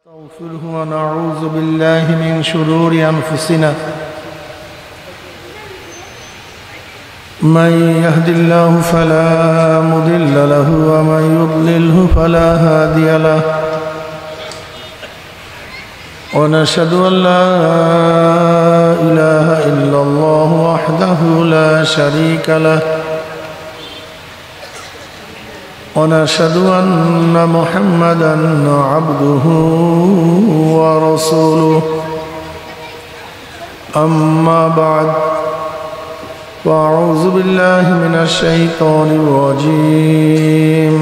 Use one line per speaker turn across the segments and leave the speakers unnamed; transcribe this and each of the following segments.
نستغفره ونعوذ بالله من شرور أنفسنا من يهد الله فلا مضل له ومن يضلله فلا هادي له ونشهد أن لا إله إلا الله وحده لا شريك له ونشهد أن محمدًا عبده ورسوله أما بعد فأعوذ بالله من الشيطان الرجيم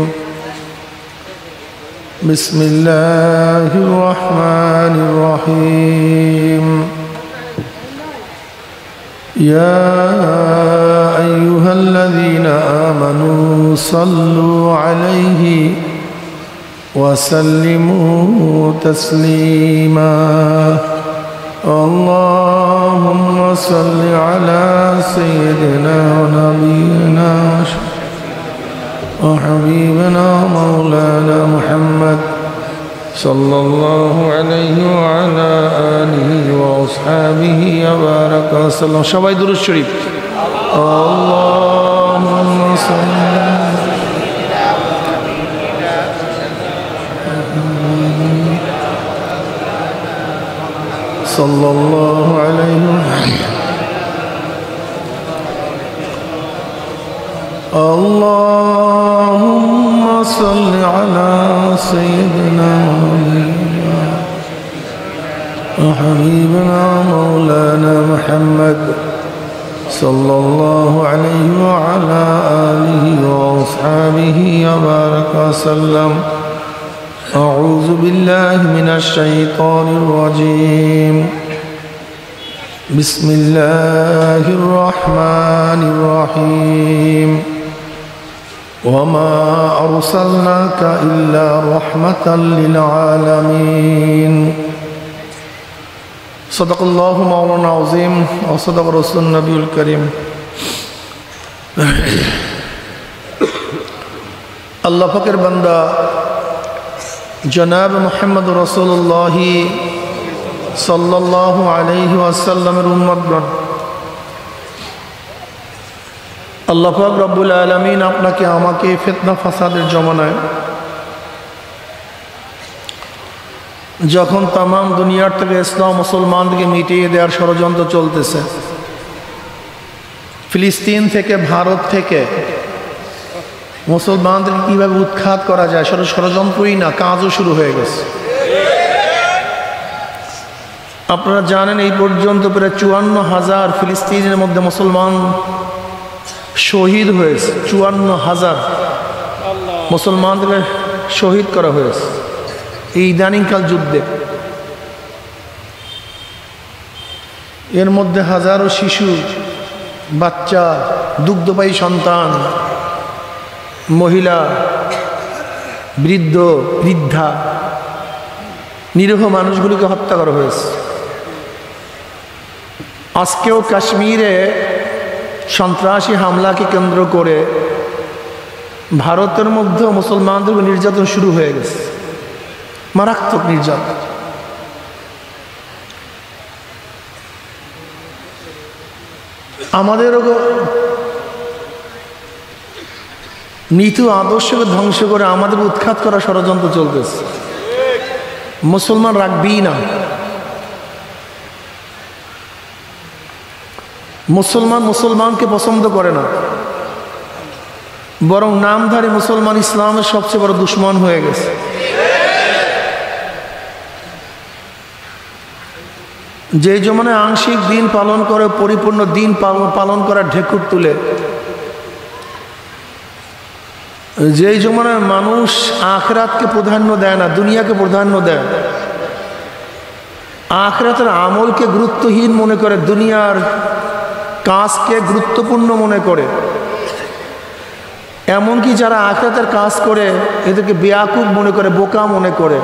بسم الله الرحمن الرحيم يا أيها الذين آمنوا صلوا عليه وسلموا تسليما اللهم صل على سيدنا ونبينا وحبيبنا مولانا محمد صلى الله عليه وعلى آله وأصحابه وبارك وسلم সবাই দুরূদ শরীফ اللهم صل صلى الله عليه اللهم صل على سيدنا وحبيبنا مولانا محمد صلى الله عليه وعلى آله وأصحابه وبارك وسلم أعوذ بالله من الشيطان الرجيم بسم الله الرحمن الرحيم وما أرسلناك إلا رحمة للعالمين صدق الله مولانا العظيم وصدق رسول النبي الكريم الله فكر بندا جناب محمد رسول الله صلى الله عليه وسلم উম্মতগণ আল্লাহ পাক রব্বুল আলামিন আপনাকে আমাকে ফিতনা ফাসাদের জমানায় যখন তাম দুনিয়ার থেকে ইসলাম মুসলমানদেরকে মিটিয়ে দেওয়ার ষড়যন্ত্র চলতেছে ফিলিস্তিন থেকে ভারত থেকে মুসলমানদেরকে কীভাবে উৎখাত করা যায় সেটা ষড়যন্ত্রই না, কাজও শুরু হয়ে গেছে। আপনারা জানেন এই পর্যন্ত প্রায় ৫৪,০০০ ফিলিস্তিনের মধ্যে মুসলমান শহীদ হয়েছে। ৫৪,০০০ মুসলমানদেরকে শহীদ করা হয়েছে এই ইদানিংকাল যুদ্ধে। এর মধ্যে হাজারো শিশু, বাচ্চা, দুগ্ধপায়ী সন্তান, মহিলা, বৃদ্ধ, বৃদ্ধা, নিরীহ মানুষগুলিকে হত্যা করা হয়েছে। আজকেও কাশ্মীরে সন্ত্রাসী হামলাকে কেন্দ্র করে ভারতের মধ্যে মুসলমানদের নির্যাতন শুরু হয়ে গেছে, মারাত্মক নির্যাতন। আমাদেরও নীতি আদর্শকে ধ্বংস করে আমাদের উৎখাত করা ষড়যন্ত্র চলতেছে। মুসলমান রাখবেই না। মুসলমান মুসলমানকে পছন্দ করে না, বরং নামধারী মুসলমান ইসলামের সবচেয়ে বড় দুশ্মন হয়ে গেছে। যে জমানায় আংশিক দিন পালন করে পরিপূর্ণ দিন পালন করার ঢেকুর তুলে, যেই জমানায় মানুষ আখিরাতকে প্রাধান্য দেয় না, দুনিয়াকে প্রাধান্য দেয়, আখিরাতের আমলকে গুরুত্বহীন মনে করে, দুনিয়ার কাজকে গুরুত্বপূর্ণ মনে করে, এমনকি যারা আখিরাতের কাজ করে এদেরকে বেয়াকুব মনে করে, বোকা মনে করে,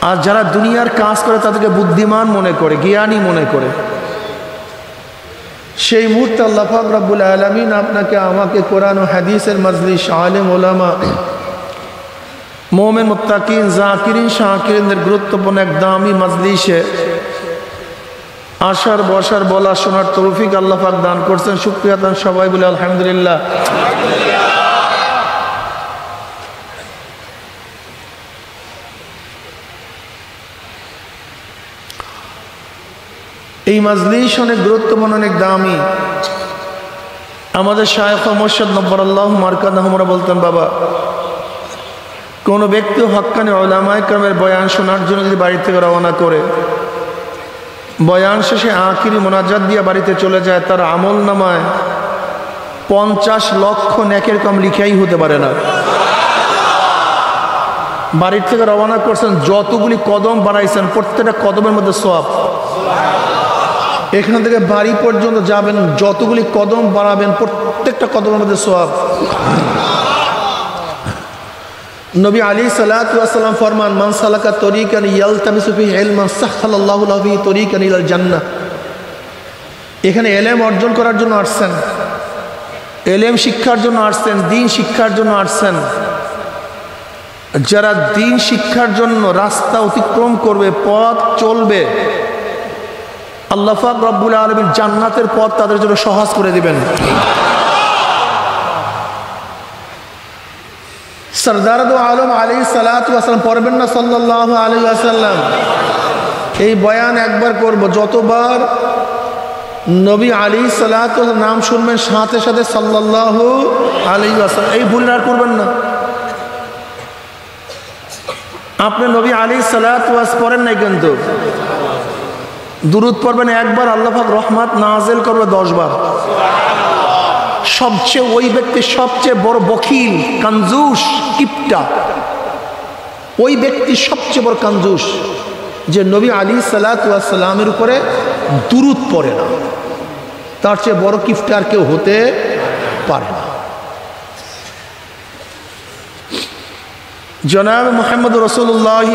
আর যারা দুনিয়ার কাজ করে তাদেরকে বুদ্ধিমান মনে করে, জ্ঞানী মনে করে। সেই মুহূর্তে আল্লাহ পাক রব্বুল আলামিন আপনাকে আমাকে কোরআন ও হাদিসের মজলিস, আলেম ওলামা মোমেন মুত্তাকিন জাকিরিন শাকিরিনদের গুরুত্বপূর্ণ এক দামি মাজলিসে আসার বসার বলা শোনার তৌফিক আল্লাহ পাক দান করছেন। শুকরিয়া দান সবাই বলে আলহামদুলিল্লাহ। এই মাজলিস অনেক গুরুত্বপূর্ণ, অনেক দামি। আমাদের শায়খ মুর্শিদ নব্বরাল্লাহু মারকাদাহুমরা বলতেন, বাবা কোনো ব্যক্তি হক্কানি উলামায়ে কেরামের বয়ান শোনার জন্য যদি বাড়ি থেকে রওনা করে বয়ান শেষে আখিরি মোনাজাত দিয়ে বাড়িতে চলে যায়, তার আমল নামায় 50 লক্ষ নেকের কম লিখাই হতে পারে না। বাড়ির থেকে রওনা করছেন, যতগুলি কদম বাড়াইছেন প্রত্যেকটা কদমের মধ্যে সওয়াব। এখান থেকে বাড়ি পর্যন্ত যাবেন, যতগুলি কদম বাড়াবেন প্রত্যেকটা কদমের মধ্যে সওয়াব। নবী আলাইহিস সালাতু ওয়াস সালাম ফরমান, মান সালাকা তরিকান ইয়ালতামিসু ফিহি ইলমান সাহহালাল্লাহু লাহু বিহি তরিকান ইলাল জান্নাহ। এখানে ইলম অর্জন করার জন্য আসছেন, ইলম শিক্ষার জন্য আসছেন, দ্বীন শিক্ষার জন্য আসছেন। যারা দ্বীন শিক্ষার জন্য রাস্তা অতিক্রম করবে, পথ চলবে, আল্লাহ পাক রব্বুল আলামিন জান্নাতের পথ তাদের জন্য সহজ করে দিবেন। সরদার দো আলম আলাইহিস সালাতু ওয়াস সালাম পড়বেন না সাল্লাল্লাহু আলাইহি ওয়াসাল্লাম। এই বয়ান একবার করব, যতবার নবী আলাইহিস সালাতু ওয়াস নাম শুনবেন সাথে সাথে সাল্লাল্লাহু আলাইহি ওয়াসাল্লাম, এই ভুল আর করবেন না। আপনি নবী আলাইহিস সালাতু ওয়াস পড়েন নাই, কিন্তু দুরূদ পড়বেন একবার, আল্লাহ পাক রহমত নাযিল করবে 10 বার। সবচেয়ে ওই ব্যক্তি সবচেয়ে বড় বখিল, কাঞ্জুস, কিপটা, ওই ব্যক্তি সবচেয়ে বড় কাঞ্জুস যে নবী আলাইহিস সালাতু ওয়াস সালামের উপরে দুরূদ পড়ে না। তার চেয়ে বড় কিপটা আর কেউ হতে পারে না। জনাব মুহাম্মদ রাসূলুল্লাহ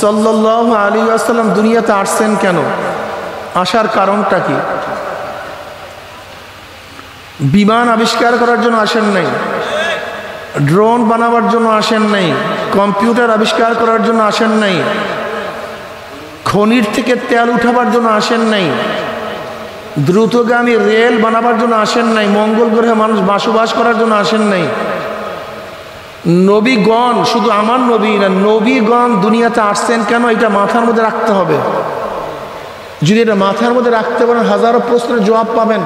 সাল্লাল্লাহু আলাইহি ওয়াসাল্লাম দুনিয়াতে আসছেন কেন? আসার কারণটা কি? বিমান আবিষ্কার করার জন্য আসেন নাই, ড্রোন বানাবার জন্য আসেন নাই, কম্পিউটার আবিষ্কার করার জন্য আসেন নাই, খনির থেকে তেল উঠাবার জন্য আসেন নাই, দ্রুতগামী রেল বানাবার জন্য আসেন নাই, মঙ্গল গ্রহে মানুষ বসবাস করার জন্য আসেন নাই। নবীগণ, শুধু আমার নবী না, নবীগণ দুনিয়াতে আসছেন কেন, এটা মাথার মধ্যে রাখতে হবে। যদি এটা মাথার মধ্যে রাখতে পারেন, হাজারো প্রশ্নের জবাব পাবেন।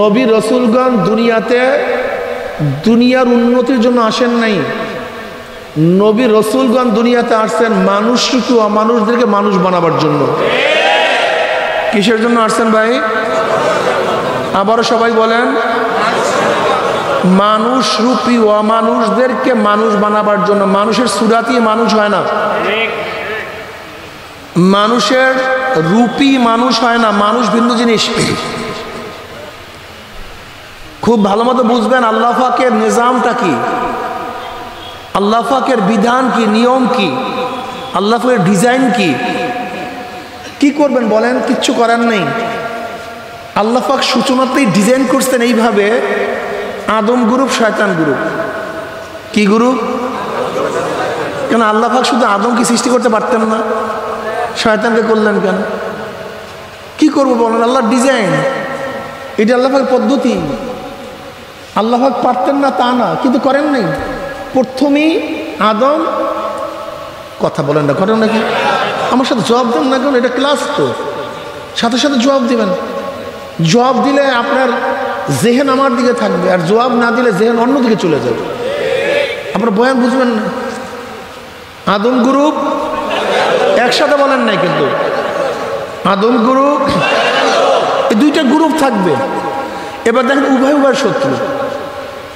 নবী রসুলগণ দুনিয়াতে দুনিয়ার উন্নতির জন্য আসেন নাই। নবী রসুলগণ দুনিয়াতে আসছেন মানুষকে, অমানুষদেরকে মানুষ বানাবার জন্য। কিসের জন্য আসছেন ভাই? আবারও সবাই বলেন, মানুষ রূপী অমানুষদেরকে মানুষ বানাবার জন্য। মানুষের সুরাতি মানুষ হয় না, মানুষের রূপী মানুষ হয় না, মানুষ ভিন্ন জিনিস। খুব ভালো মতো বুঝবেন আল্লাহ পাকের নিজামটা কি, আল্লাহ পাকের বিধান কি, নিয়ম কি, আল্লাহ পাকের ডিজাইন কি। কি করবেন বলেন? কিচ্ছু করার নেই। আল্লাহ পাক সূচনাতেই ডিজাইন করছেন এইভাবে, আদম গ্রুপ শয়তান গ্রুপ। কি গ্রুপ? কেন আল্লাহ পাক শুধু আদমকে সৃষ্টি করতে পারতেন না, শয়তানকে করলেন কেন? কি করবো বলেন? আল্লাহর ডিজাইন, এটা আল্লাহ পাকের পদ্ধতি। আল্লাহ পাক পারতেন না তা না, কিন্তু করেন নাই। প্রথমেই আদম, কথা বলেন না, করেন নাকি? আমার সাথে জবাব দেন না, কেন? এটা ক্লাস তো, সাথে সাথে জবাব দিবেন। জবাব দিলে আপনার জেহেন আমার দিকে থাকবে, আর জবাব না দিলে জেহেন অন্যদিকে চলে যাবে। আপনার বয়ান বুঝবেন না। আদম গ্রুপ একসাথে বলেন নাই, কিন্তু আদম গ্রুপ, এই দুইটা গ্রুপ থাকবে। এবার দেখেন উভয় উভয় শত্রু,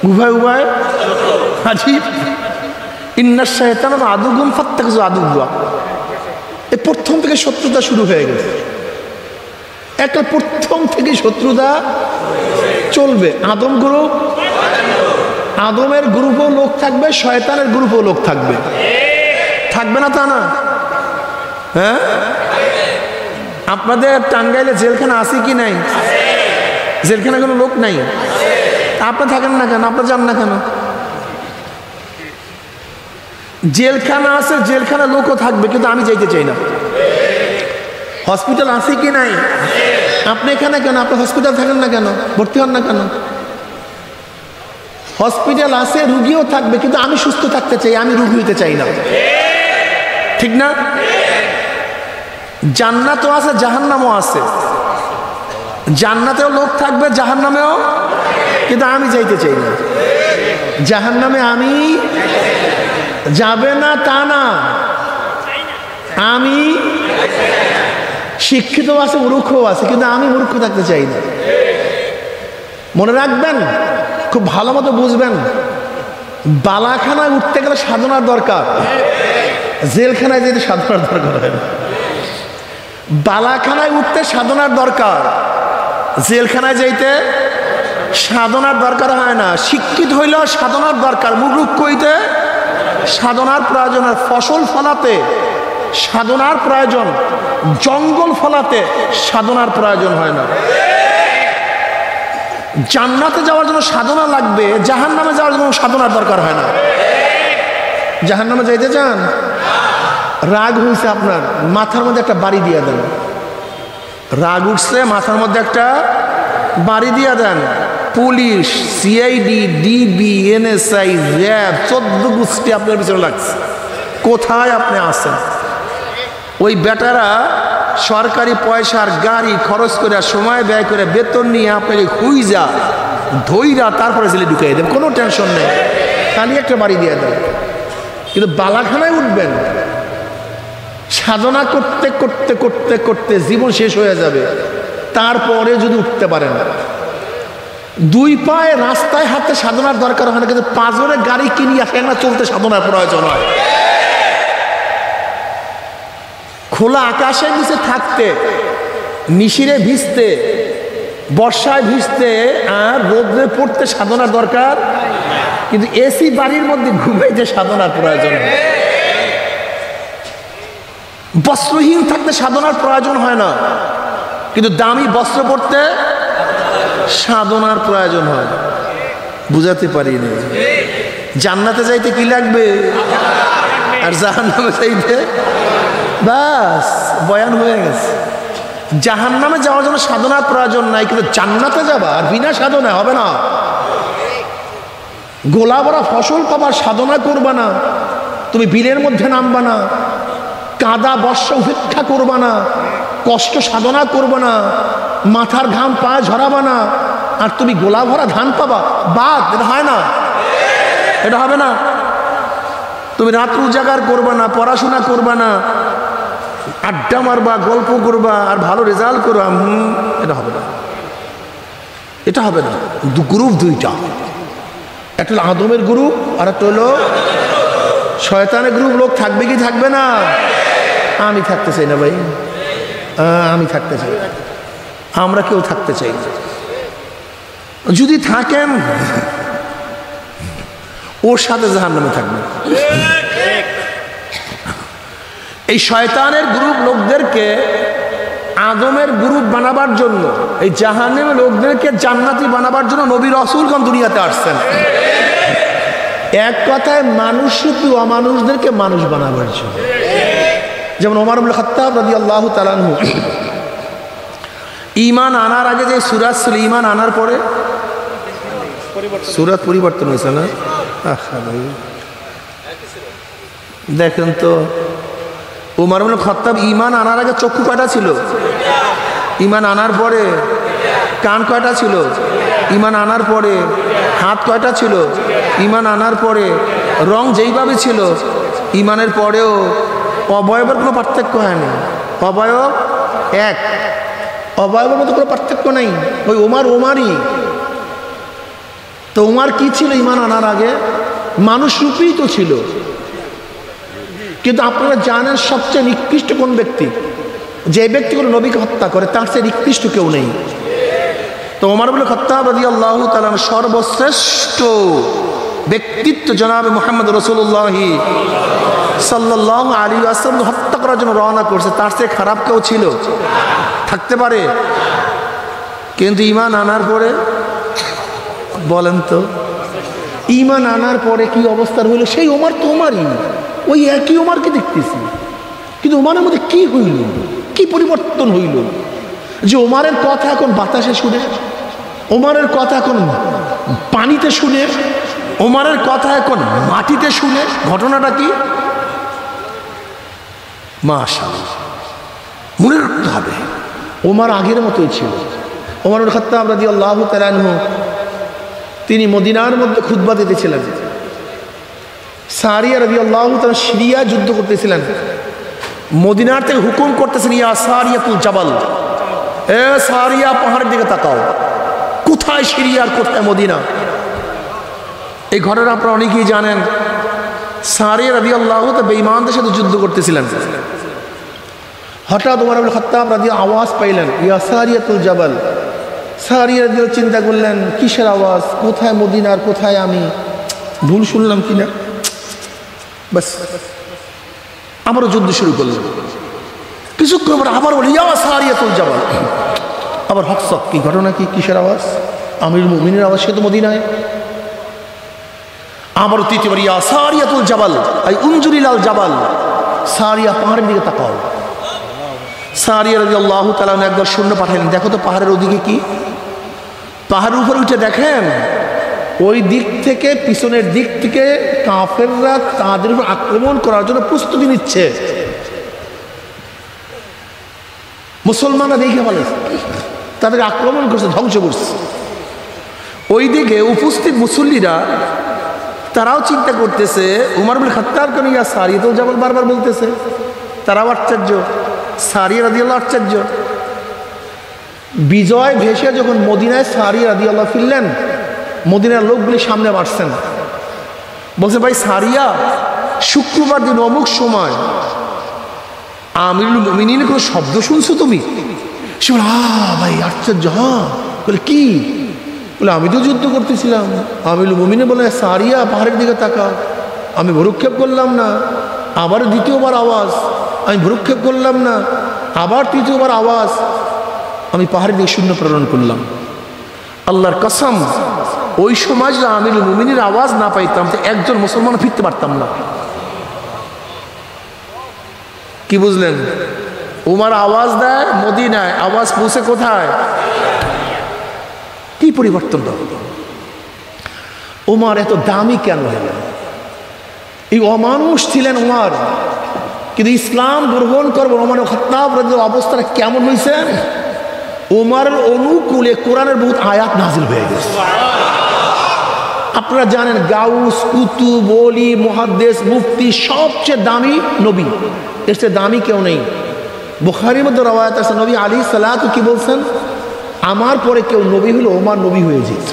উভয় উভয় আজিব। ইন্নাশ শায়তানা আদুগুম ফাত্তাখিযু আদুওয়া। এই প্রথম থেকে শত্রুতা শুরু হয়ে গেছে। একটা প্রথম থেকে শত্রুতা চলবে। আদম গ্রুপ, আদমের গ্রুপও লোক থাকবে, শয়তানের গ্রুপও লোক থাকবে। থাকবে না তা না? হ্যাঁ, আপনাদের টাঙ্গাইলে জেলখানা আছে কি নাই? জেলখানা কোনো লোক নাই। আপনি থাকেন না কেন? আপনি যান না কেন? জেলখানা আছে, জেলখানা লোকও থাকবে, কিন্তু আমি যাইতে চাই না। হসপিটাল আছে কি নাই? আপনি এখানে কেন? আপনি হসপিটাল থাকেন না কেন? ভর্তি হন না কেন? হসপিটাল আছে, রুগীও থাকবে, কিন্তু আমি সুস্থ থাকতে চাই, আমি রুগী হইতে চাই না। ঠিক না? জান্নাতও আছে, জাহান্নামও আছে। জান্নাতেও লোক থাকবে, জাহান্নামেও, কিন্তু আমি যাইতে চাই না। জাহান্নামে আমি যাবে না তা না, আমি শিক্ষিত আছে, মূর্খও আছে, কিন্তু আমি মূর্খ থাকতে চাই না। মনে রাখবেন, খুব ভালো মতো বুঝবেন, বালাখানায় উঠতে গেলে সাধনার দরকার, জেলখানায় যেতে সাধনার দরকার হয় না। বালাখানায় উঠতে সাধনার দরকার, জেলখানায় যাইতে সাধনার দরকার হয় না। শিক্ষিত হইলেও সাধনার দরকার, মূর্খ হইতে সাধনার প্রয়োজন। ফসল ফলাতে সাধনার প্রয়োজন, জঙ্গল ফলাতে সাধনার প্রয়োজন হয় না। জান্নাতে যাওয়ার জন্য সাধনা লাগবে, জাহান্নামে যাওয়ার জন্য সাধনার দরকার হয় না। জাহান্নামে যাইতে চান? রাগ হয়েছে আপনার, মাথার মধ্যে একটা বাড়ি দিয়ে দেন। রাগ উঠছে, মাথার মধ্যে একটা বাড়ি দিয়ে দেন। Police, CID, DB, NSI, RAB, 14 গোষ্ঠী আপনার পিছনে লাগছে। কোথায় আপনি আছেন? ওই বেটারা সরকারি পয়সার গাড়ি খরচ করে, সময় ব্যয় করে, বেতন নিয়ে আপনাকে খুঁজা ধইরা তারপরে জেলে ঢুকিয়ে দেন, কোনো টেনশন নেই, খালি একটা বাড়ি দিয়ে দেন। কিন্তু বালাখানায় উঠবেন, সাধনা করতে করতে করতে করতে জীবন শেষ হয়ে যাবে, তারপরে যদি উঠতে পারেন। 2 পায়ে রাস্তায় হাঁটতে সাধনার দরকার হয় না, কিন্তু 5 গাড়ি কিনি আসে না, চলতে সাধনার প্রয়োজন হয়। খোলা আকাশের নিচে থাকতে, মিশিরে ভিজতে, বর্ষায় ভিজতে আর রোদ্রে পড়তে সাধনার দরকার, কিন্তু এসি বাড়ির মধ্যে ঘুমাইতে সাধনার প্রয়োজন হয়। বস্ত্রহীন থাকতে সাধনার প্রয়োজন হয় না, কিন্তু দামি বস্ত্র পরতে সাধনার প্রয়োজন হয়। বুঝাতে পারিনি। জান্নাতে যাইতে কি লাগবে, আর জাহান্নামে যাইতে বাস বয়ান হয়ে গেছে। জাহান্নামে যাওয়ার জন্য সাধনার প্রয়োজন নাই, কিন্তু জান্নাতে যাবা আর বিনা সাধনায় হবে না। গোলা ভরা ফসল পাবার সাধনা করবা না, তুমি বিলের মধ্যে নামবা না, কাদা বর্ষা উপেক্ষা করবা না, কষ্ট সাধনা করবা না, মাথার ঘাম পায়ে ঝরাবা না, আর তুমি গোলা ভরা ধান পাবা, বাদ। এটা হয় না, এটা হবে না। তুমি রাত্র উজাগার করবা না, পড়াশোনা করবা না, আড্ডা মারবা, গল্প করবা, আর ভালো রেজাল্ট করবা, এটা হবে না, এটা হবে না। গ্রুপ 2টা, একটা হলো আদমের গ্রুপ, আর একটা হলো শয়তানের গ্রুপ। লোক থাকবে কি থাকবে না? আমি থাকতে চাই না ভাই, আমি থাকতে চাই, আমরা কেউ থাকতে চাই না। যদি থাকেন ওর সাথে জাহান্নামে থাকবেন। এই শয়তানের গ্রুপ লোকদেরকে আদমের গ্রুপ বানাবার জন্য, এই জাহান্নামের লোকদেরকে জান্নাতি বানাবার জন্য নবী রাসূলগণ দুনিয়াতে আসছেন। এক কথায় মানুষ রূপী অমানুষদেরকে মানুষ বানাবার জন্য। যেমন ওমর ইবনে খাত্তাব রাদিয়াল্লাহু তাআলা আনহু ঈমান আনার আগে যে সূরা ছিল, ঈমান আনার পরে সূরা পরিবর্তন হয়েছে না? দেখেন তো, ওমর ইবনে খাত্তাব ঈমান আনার আগে চক্ষু কয়টা ছিল? ঈমান আনার পরে কান কয়টা ছিল? ঈমান আনার পরে হাত কয়টা ছিল? ঈমান আনার পরে রং যেইভাবে ছিল, ঈমানের পরেও অবয়বের কোনো পার্থক্য হয়নি। অবয়ব এক, অবয়বের মধ্যে কোনো পার্থক্য নেই। ওই ওমারই তো। ওমার কি ছিল ঈমান আনার আগে? মানুষ রূপেই তো ছিল। কিন্তু আপনারা জানেন সবচেয়ে নিকৃষ্ট কোন ব্যক্তি? যে ব্যক্তি কোনো নবীকে হত্যা করে, তার চেয়ে নিকৃষ্ট কেউ নেই। তো ওমর ইবনে খাত্তাব রাদিয়াল্লাহু তাআলা সর্বশ্রেষ্ঠ ব্যক্তিত্ব জনাবে মুহাম্মদ রাসূলুল্লাহ সাল্লাল্লাহু আলাইহি ওয়াসাল্লাম হত্যা করার জন্য রওনা করছে। তার চেয়ে খারাপ কেউ ছিল? থাকতে পারে? কিন্তু ঈমান আনার পরে বলেন তো, ঈমান আনার পরে কি অবস্থা হইল? সেই ওমর তো ওমরই, ওই একই ওমরকে দেখতেছি, কিন্তু ওমরের মধ্যে কি হইল, কি পরিবর্তন হইল যে ওমরের কথা এখন বাতাসে শুনে, ওমরের কথা এখন পানিতে শুনে, ওমরের কথা এখন মাটিতে শুনে। ঘটনাটা কি? মাশাআল্লাহ, মনে রাখতে হবে ওমর আগের মতোই ছিল। ওমর ইবনে খাত্তাব রাদিয়াল্লাহু তাআলা আনহু তিনি মদিনার মধ্যে খুতবা দিতেছিলেন। সারিয়া রাদিয়াল্লাহু তাআলা সিরিয়া যুদ্ধ করতেছিলেন। মদিনার থেকে হুকুম করতেছেন, ইয়া সারিয়াতুল জাবাল, এ সারিয়া পাহাড়ের দিকে তাকাও, কোথায় সিরিয়া আর কোথায় মদিনা। এই ঘটনা আপনারা অনেকেই জানেন। সারিয়া রাদিয়াল্লাহু তাআলা বেঈমানদের সাথে যুদ্ধ করতেছিলেন। হঠাৎ ওমর ইবনে খাত্তাব রাদিয়াল্লাহু আওয়াজ পাইলেন, ইয়া সারিয়াতুল জাবাল। সারিয়া রাদিয়াল্লাহু চিন্তা করলেন, কিসের আওয়াজ, কোথায় মদিনা আর কোথায় আমি, ভুল শুনলাম কিনা। বাস আবারও যুদ্ধ শুরু করলেন। কিছুক্ষণ পর আবার বলি, ইয়া সারিয়াতুল জাবাল। আবার হকসক, কি ঘটনা, কি কিসের আওয়াজ, আমিরুল মুমিনের আওয়াজ, সে তো মদিনায়। আবারও তৃতীয়বার, ইয়া সারিয়াতুল জাবাল, আই উনজুরিল আল জাবাল, সারিয়া পাহাড়ের দিকে তাকাও। সারিয়া রাদিয়াল্লাহু তাআলা একবার শূন্য পাঠালেন, দেখো তো পাহাড়ের ওদিকে কি। পাহাড়ের উপরে উঠে দেখেন ওই দিক থেকে, পিছনের দিক থেকে কাফেররা তাদের উপর আক্রমণ করার জন্য প্রস্তুতি নিচ্ছে। মুসলমানরা দেখে বলে তাদের আক্রমণ করছে, ধ্বংস করছে। ওইদিকে উপস্থিত মুসল্লিরা তারাও চিন্তা করতেছে, উমর ইবনে খাত্তাব কেন ইয়া সারিয়াতুল জাবাল বারবার বলতেছে। তারাও আশ্চর্য, সারিয়া রাদিয়াল্লাহু আশ্চর্য। বিজয় ভেসে যখন মদিনায় সারিয়া রাদিয়াল্লাহু ফিরলেন, মদিনার লোকগুলি সামনে বাড়ছেন, বলছে, ভাই সারিয়া, শুক্রবার দিন অমুক সময় আমিরুল মুমিনিনের কোনো শব্দ শুনছো তুমি? সে বলে, ভাই আশ্চর্য, হ্যাঁ। বলে কি? বলে, আমি তো যুদ্ধ করতেছিলাম। আমিরুল মুমিনে বলে, সারিয়া পাহাড়ের দিকে তাকাও। আমি ভ্রুক্ষেপ করলাম না, আবার দ্বিতীয়বার আওয়াজ, আমি ভ্রুক্ষেপ করলাম না, আবার তৃতীয়বার আওয়াজ, আমি পাহাড়ের দিকে শূন্য প্রেরণ করলাম। আল্লাহর কসম, ওই সময় যদি আমিরুল মুমিনের আওয়াজ না পাইতাম তো একজন মুসলমান ফিরতে পারতাম না। কি বুঝলেন? উমর আওয়াজ দেয় মদিনায়, আওয়াজ পৌঁছে কোথায়? কি পরিবর্তন হলো? উমর এত দামি কেন হলেন? এই অমানুষ ছিলেন উমর, কিন্তু ইসলাম গ্রহণ করবো ওমর ইবনে খাত্তাব রাদিয়াল্লাহু অবস্থাটা কেমন হয়েছে? উমরের অনুকূলে কোরআনের বহুত আয়াত নাজিল হয়ে গেছে। আপনারা জানেন, গাউস, কুতুব, ওলি, মুহাদ্দিস, মুফতি সবচেয়ে দামি নবী, এর চেয়ে দামি কেউ নেই। বুখারীর মধ্যে রওয়ায়াত আছে, নবী আলাইহিস সালাতু কি বলছেন? আমার পরে কেউ নবী হলো ওমর নবী হয়ে যেত।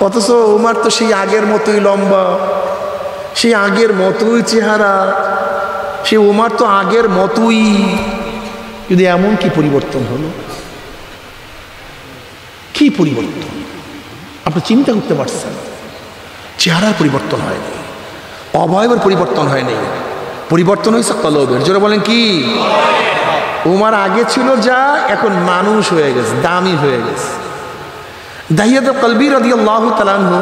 অথচ ওমর তো সেই আগের মতোই লম্বা, সেই আগের মতোই চেহারা, সে ওমর তো আগের মতোই, যদি এমন কি পরিবর্তন হলো? কি পরিবর্তন আপনি চিন্তা করতে পারছেন? চেহারার পরিবর্তন হয়নি, অবয়বের পরিবর্তন হয়নি, পরিবর্তন হয়েছে কলবের। জোরে বলেন কি? ওমর আগে ছিল যা, এখন মানুষ হয়ে গেছে, দামি হয়ে গেছে। দাহিয়াতুল কলবি রাদিয়াল্লাহু তাআলা আনহু,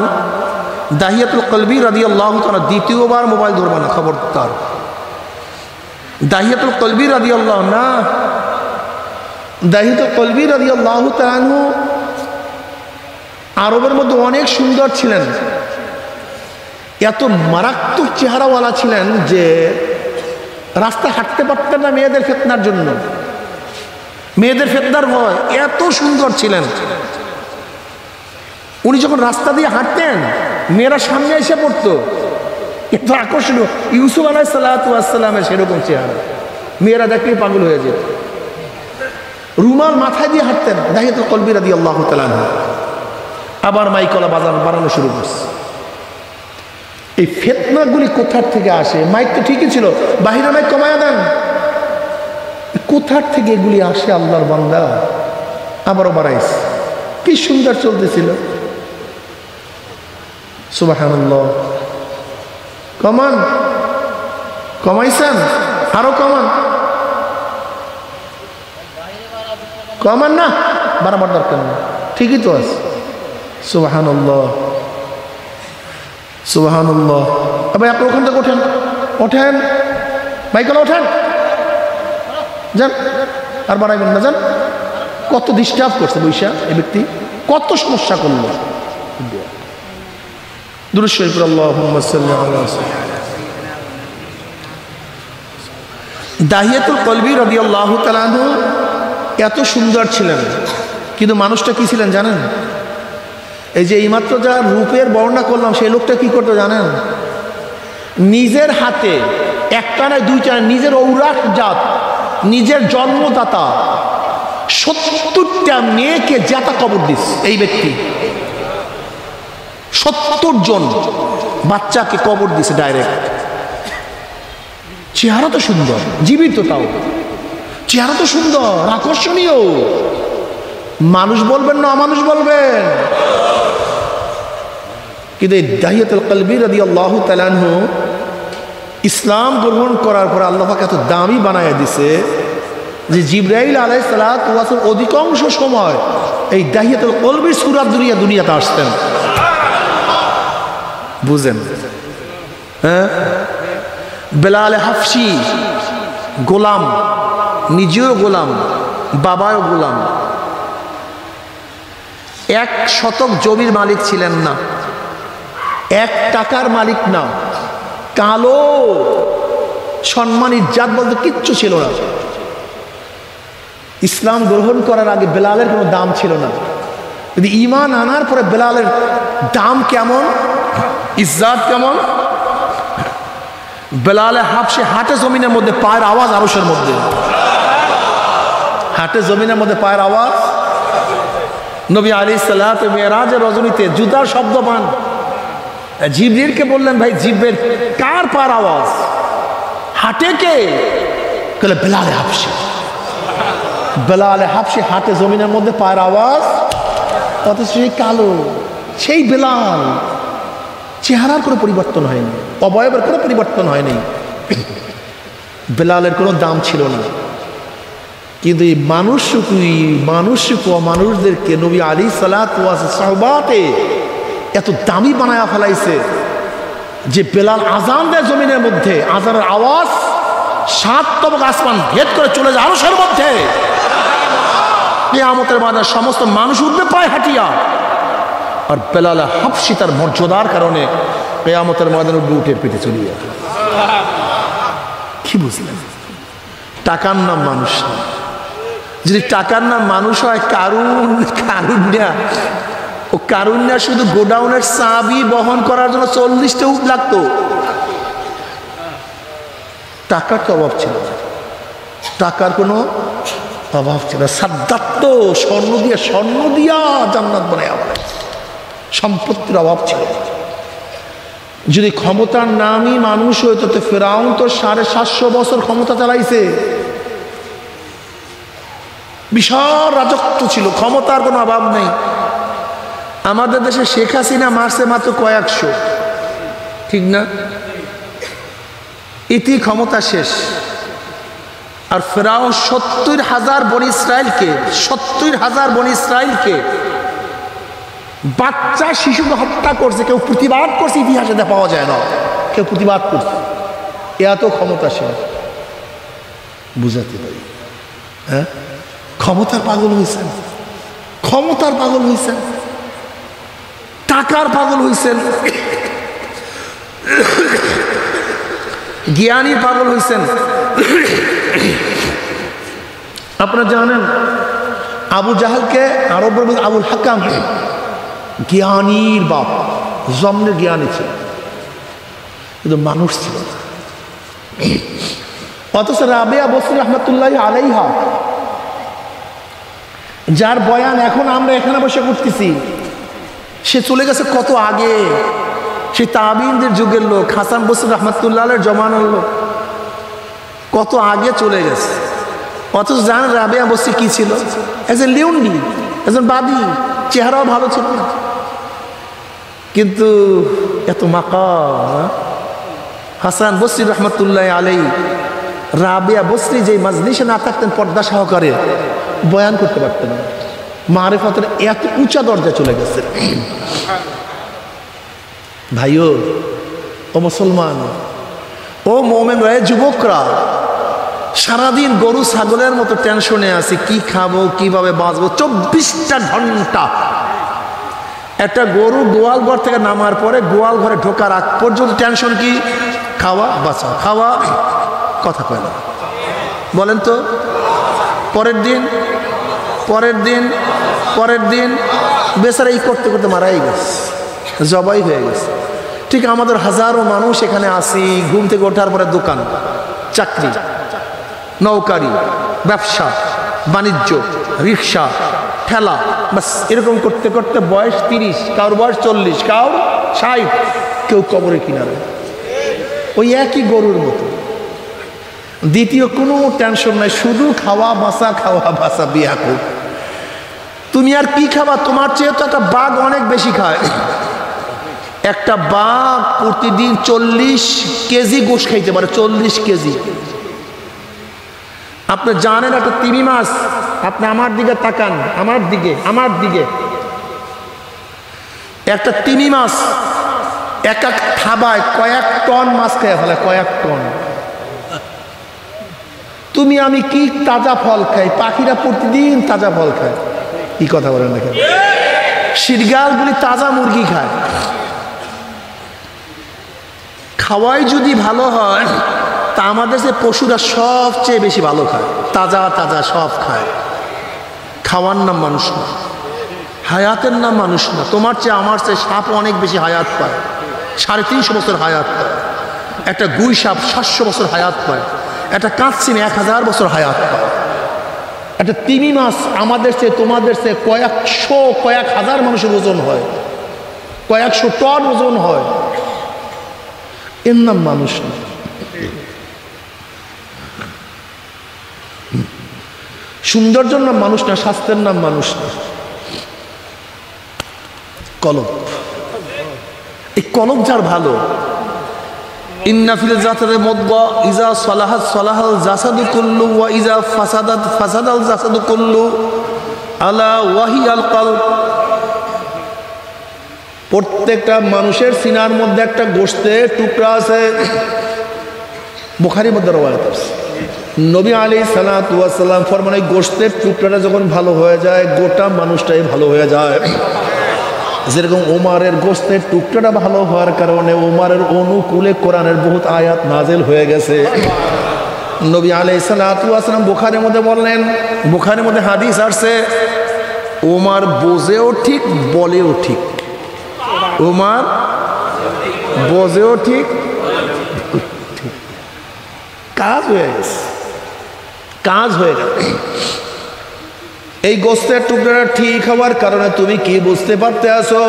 দাহিয়াতুল কলবি রাদিয়াল্লাহু তাআলা দ্বিতীয়বার মোবাইল ধরবে না, খবরদার। দাহিয়াতুল কলবি রাদিয়াল্লাহু না, দাহিয়াতুল কলবি রাদিয়াল্লাহু তাআলা আনহু আরবের মধ্যে অনেক সুন্দর ছিলেন, এত মারাত্মক চেহারাওয়ালা ছিলেন যে রাস্তা হাঁটতে পারতেন না মেয়েদের ফিতনার জন্য, মেয়েদের ফিতনার ভয়। এত সুন্দর ছিলেন উনি, যখন রাস্তা দিয়ে হাঁটতেন মেয়েরা সামনে এসে পড়তো। এত আকর্ষণীয়, ইউসুফ আলাইহিস সালাতু ওয়াস সালামের সেরকম চেহারা, মেয়েরা দেখলেই পাগল হয়ে যেত। রুমাল মাথায় দিয়ে হাঁটতেন দাহিয়াতুল কলবি রাদিয়াল্লাহু তাআলা আনহু। আবার মাইকলা বাড়ানো শুরু করছে। এই ফিতনাগুলি কোথার থেকে আসে? মাইক তো ঠিকই ছিল, বাহিরে মাইক কমায়া দেন। কোথার থেকে এগুলি আসে আল্লাহর বান্দা? আবারও বাড়াইছে, কি সুন্দর চলতেছিল। সুবহানাল্লাহ। কমান, কমাইছেন, আরো কমান, কমান না, বাড়াবার দরকার নেই, ঠিকই তো আছে। সুবহানাল্লাহ, সুবহানাল্লাহ। ভাই আপনি ওখান থেকে ওঠেন, ওঠেন ভাইগুলো ওঠেন, যান আর বাড়াইবেন না, যান। কত ডিস্টার্ব করছে বৈশা এই ব্যক্তি, কত সমস্যা করলো। দুরূদ শরীফ আল্লাহুম্মা সাল্লি আলা দাহিয়াতুল কলবি রাদিয়াল্লাহু তাআলা আনহু এত সুন্দর ছিলেন, কিন্তু মানুষটা কি ছিলেন জানেন? এই যে এইমাত্র যা রূপের বর্ণনা করলাম, সেই লোকটা কি করতো জানেন? নিজের হাতে একটা নয় দুইটা, নিজের ঔরাক জাত, নিজের জন্মদাতা 70টা মেয়েকে জাতা কবর দিস এই ব্যক্তি। 70 জন বাচ্চাকে কবর দিছে ডাইরেক্ট। চেহারা তো সুন্দর, জীবিত, তাও চেহারা তো সুন্দর, আকর্ষণীয়। মানুষ বলবেন না অমানুষ বলবেন? কিন্তু এই দাহিয়াতুল কলবি রাদিয়াল্লাহু তাআলা আনহু ইসলাম গ্রহণ করার পর আল্লাহ পাক এত দামি বানায় দিছে যে জিবরাইল আলাইহিস সালাতু ওয়াস অধিকাংশ সময় এই দাহিয়াতুল কলবির সূরাত দুনিয়াতে আসতেন। বুঝেন? হ্যাঁ, বেলাল হাফসি গোলাম, নিজেও গোলাম, বাবাও গোলাম, 1 শতক জমির মালিক ছিলেন না, 1 টাকার মালিক না, কালো, সম্মান ইজ্জাত বলতে কিচ্ছু ছিল না। ইসলাম গ্রহণ করার আগে বেলালের কোনো দাম ছিল না, কিন্তু ঈমান আনার পরে বেলালের দাম কেমন, ইজ্জাত কেমন। বেলালে হাফসে হাটে জমিনের মধ্যে পায়ের আওয়াজ, আরশের মধ্যে হাটে জমিনের মধ্যে পায়ের আওয়াজ। নবী আলাইহিস সালাতু মেরাজের রজনীতে জুতার শব্দ পান, জিবরিলকে বললেন ভাই জিব্রেল কার পায়ের আওয়াজ, হাটে কে? বলে বেলালে হাফসি। বেলালে হাফসি হাটে জমিনের মধ্যে পায়ের আওয়াজ, অথচ সেই কালো, সেই বেলাল, চেহারার কোনো পরিবর্তন হয়নি, অবয়বের কোনো পরিবর্তন হয়নি, বেলালের কোনো দাম ছিল না। কিন্তু এই মানুষদেরকে নবী আলাইহিস সালাতু ওয়াস সাহবাতে এত দামি বানায়া ফেলাইছে যে বেলাল আজান দেয় জমিনের মধ্যে, আজানের আওয়াজ 7 তবক আসমান ভেদ করে চলে যায় আরশের মধ্যে। কিয়ামতের ময়দানে সমস্ত মানুষ উঠবে পায়ে হাঁটিয়া, আর বেলাল হাফসি তার মর্যাদার কারণে কিয়ামতের ময়দানে উঠে পেটে চলে যায়। কি বুঝলেন? টাকার নাম মানুষ না। যদি টাকার নাম মানুষ হয়, কারুন্যা, ও কারুন্যা শুধু গোডাউনের চাবি বহন করার জন্য 40টা উট লাগতো। টাকার তো অভাব ছিল না, টাকার কোনো অভাব ছিল না। সাদ্দাত তো স্বর্ণ দিয়া জান্নাত বানায়, সম্পত্তির অভাব ছিল। যদি ক্ষমতার নামই মানুষ হইতো তো ফেরাউন তো 750 বছর ক্ষমতা চালাইছে, বিশাল রাজত্ব ছিল, ক্ষমতার কোনো অভাব নেই। আমাদের দেশে শেখ হাসিনা মারছে মাত্র কয়েকশো, ঠিক না? ইতি ক্ষমতা শেষ। আর ফেরাউন 70,000 বনি ইসরায়েলকে বাচ্চা শিশুকে হত্যা করছে। কেউ প্রতিবাদ করছে, ইতিহাসে পাওয়া যায় না কেউ প্রতিবাদ করছে। এত ক্ষমতাশীল, বুঝাতে পারি। হ্যাঁ, ক্ষমতার পাগল হয়েছেন, টাকার পাগল হয়েছেন, জ্ঞানীর পাগল হয়েছেন। আপনারা জানেন আবু জাহালকে আরবের মধ্যে আবুল হাকাম, জ্ঞানীর বাপ, জমনের জ্ঞানী ছিল, কিন্তু মানুষ ছিল না। অথচ রাবেয়া বসরি রহমতুল্লাহ আলাইহা, যার বয়ান এখন আমরা এখানে বসে করতেছি, সে চলে গেছে কত আগে। সে তাবিনদের যুগের লোক, হাসান বসরি রহমতুল্লাহের জমানার লোক, কত আগে চলে গেছে। অথচ জানেন রাবেয়া বসরি কি ছিল? একজন লিউন্ডি, একজন বাদী, চেহারাও ভালো ছিল না, কিন্তু এত মাকাম। হাসান বসরি রহমতুল্লাহ আলাই, রাবেয়া বসরি যে মাজলিসে না থাকতেন পর্দা সহকারে, বয়ান করতে পারতেন না। মারিফতের এত উঁচা দরজা চলে গেছে। ভাইও ও মুসলমান, ও মোমেন রায়, যুবকরা, সারাদিন গরু ছাগলের মতো টেনশনে আছি, কি খাবো, কিভাবে বাঁচবো। 24টা ঘন্টা একটা গরু গোয়াল ঘর থেকে নামার পরে গোয়াল ঘরে ঢোকার আগ পর্যন্ত টেনশন কি? খাওয়া বাঁচা, খাওয়া, কথা কয় না, বলেন তো। পরের দিন পরের দিন পরের দিন বেচারা এই করতে করতে মারাই গেছে, জবাই হয়ে গেছে। ঠিক আমাদের হাজারো মানুষ এখানে আসি, ঘুম থেকে ওঠার পরে দোকান, চাকরি, নৌকারি, ব্যবসা বাণিজ্য, রিক্সা, ঠেলা, বাস এরকম করতে করতে বয়স 30, কারোর বয়স 40, কারোর 60, কেউ কবরে কিনারে ওই একই গরুর মতো। দ্বিতীয় কোনো টেনশন নাই, শুধু খাওয়া বাঁচা, খাওয়া বাঁচা, বিয়া কর। তুমি আর কি খাবা? তোমার চেয়ে তো একটা বাঘ অনেক বেশি খায়। একটা বাঘ প্রতিদিন 40 কেজি গোশ খাইতে পারে, 40 কেজি। আপনি জানেন একটা তিমি মাছ, আপনি আমার দিকে তাকান, আমার দিকে একটা তিমি মাছ এক এক থাবায় কয়েক টন মাছ খেয়ে ফেলে, কয়েক টন। তুমি আমি কি তাজা ফল খাই, পাখিরা প্রতিদিন তাজা ফল খায়। কি কথা বলেন না কেন? শীতকালগুলি তাজা মুরগি খায়। খাওয়াই যদি ভালো হয় তা আমাদের যে পশুরা সবচেয়ে বেশি ভালো খায়, তাজা তাজা সব খায়। খাওয়ার নাম মানুষ না, হায়াতের নাম মানুষ না। তোমার চেয়ে আমার চেয়ে সাপ অনেক বেশি হায়াত পায়, 350 বছর হায়াত পায়। একটা গুই সাপ 700 বছর হায়াত পায়, একটা কাঁচসিমে 1000 বছর হায়াত পায়। একটা তিমি মাছ আমাদের চেয়ে তোমাদের চেয়ে কয়েকশো, কয়েক হাজার মানুষের ওজন হয়, কয়েকশো টন ওজন হয়। এর নাম মানুষ না। সৌন্দর্যের নাম মানুষ না, স্বাস্থ্যের নাম মানুষ না। কলব, এই কলব যার ভালো, ইন্না ফিল জাসাদি মুদগা ইজা সালাহাত সালাহাল জাসাদু কুল্লু ওয়া ইজা ফাসাদাত ফাসাদাল জাসাদু কুল্লু আলা ওয়াহিয়াল কলব। প্রত্যেকটা মানুষের সিনার মধ্যে একটা গোশতের টুকরা আছে। বুখারীর মধ্যে রওয়ায়াত আছে, নবী আলাইহিস সালাতু ওয়াস সালাম ফরমান, এই গোশতের টুকরাটা যখন ভালো হয়ে যায় গোটা মানুষটাই ভালো হয়ে যায়। যেরকম ওমরের গোশতের টুকরাটা ভালো হওয়ার কারণে ওমরের অনুকূলে কোরআনের বহুত আয়াত নাজিল হয়ে গেছে। নবী আলাইহিস সালাতু ওয়াস সালাম বুখারীর মধ্যে বললেন, বুখারীর মধ্যে হাদিস আসছে, ওমর বোঝেও ঠিক বলেও ঠিক। ওমর বোঝেও ঠিক, কাজ হয়ে গেছে, কাজ হয়ে গেল। এই গোশতের টুকরাটা ঠিক হওয়ার কারণে তুমি কি বুঝতে পারতে আসো?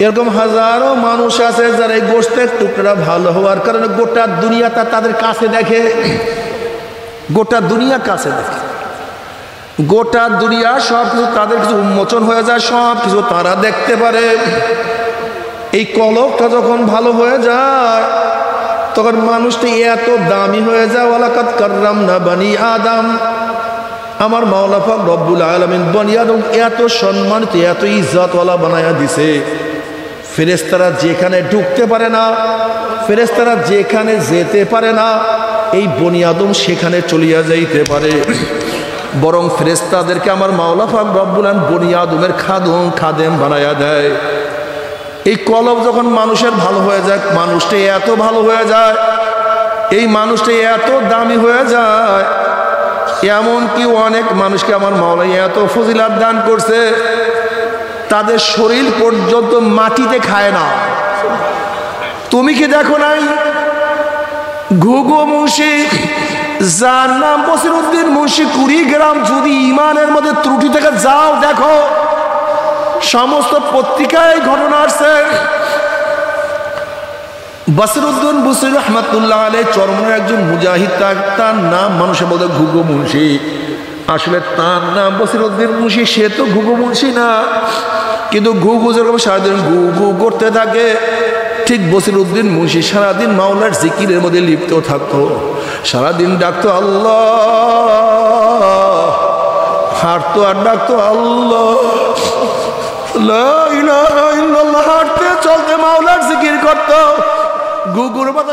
এরকম হাজারো মানুষ আছে যারা এই গোশতের টুকরা ভালো হওয়ার কারণে গোটা দুনিয়াটা তাদের কাছে দেখে, গোটা দুনিয়া কাছে দেখে, গোটা দুনিয়া সব কিছু তাদের কিছু উন্মোচন হয়ে যায়, সব কিছু তারা দেখতে পারে। এই কলবটা যখন ভালো হয়ে যায় তখন মানুষটি এত দামি হয়ে যায়। ওয়ালাকাদ কাররামনা বানি আদম, আমার মাওলা পাক রব্বুল আলামিন বনি আদম এত সম্মানিত, এত ইজ্জতওয়ালা বানায়া দিছে, ফেরেশতারা যেখানে ঢুকতে পারে না, ফেরেশতারা যেখানে যেতে পারে না, এই বনি আদম সেখানে চলিয়া যাইতে পারে। বরং ফেরেশতাদেরকে আমার মাওলা পাক রব্বুল আলামিন বনি আদমের খাদেম বানায়া দেয়। এই কলব যখন মানুষের ভালো হয়ে যায়, মানুষটা এত ভালো হয়ে যায়, এই মানুষটা এত দামি হয়ে যায়, এমনকি অনেক মানুষকে আমার মাওলা এত ফজিলাত দান করছে, তাদের শরীর পর্যন্ত মাটিতে খায় না। তুমি কি দেখো নাই ঘুঘু মুন্সি, যার নাম বসিরউদ্দিন মুন্সি, কুড়িগ্রাম, যদি ইমানের মধ্যে ত্রুটি থেকে যাও দেখো, সমস্ত পত্রিকায় ঘটনা আসছে। বসিরউদ্দিন বুসরি রহমাতুল্লাহ আলাইহি চরমনের একজন মুজাহিদ, তার নাম মানুষের বলতে ঘুঘু মুন্সি। আসলে তার নাম বসিরউদ্দিন মুন্সি, সে তো ঘুঘু মুন্সি না, কিন্তু ঘুঘু যেরকম সারাদিন ঘু ঘু করতে থাকে, ঠিক বসিরউদ্দিন মুন্সি সারাদিন মাওলার জিকিরের মধ্যে লিপ্ত থাকতো। সারাদিন ডাকতো আল্লাহ, হাঁটতো আর ডাকতো আল্লাহ, লা ইলাহা ইল্লাল্লাহ, হাঁটতে চলতে মাওলার জিকির করতো। গুগুর মতো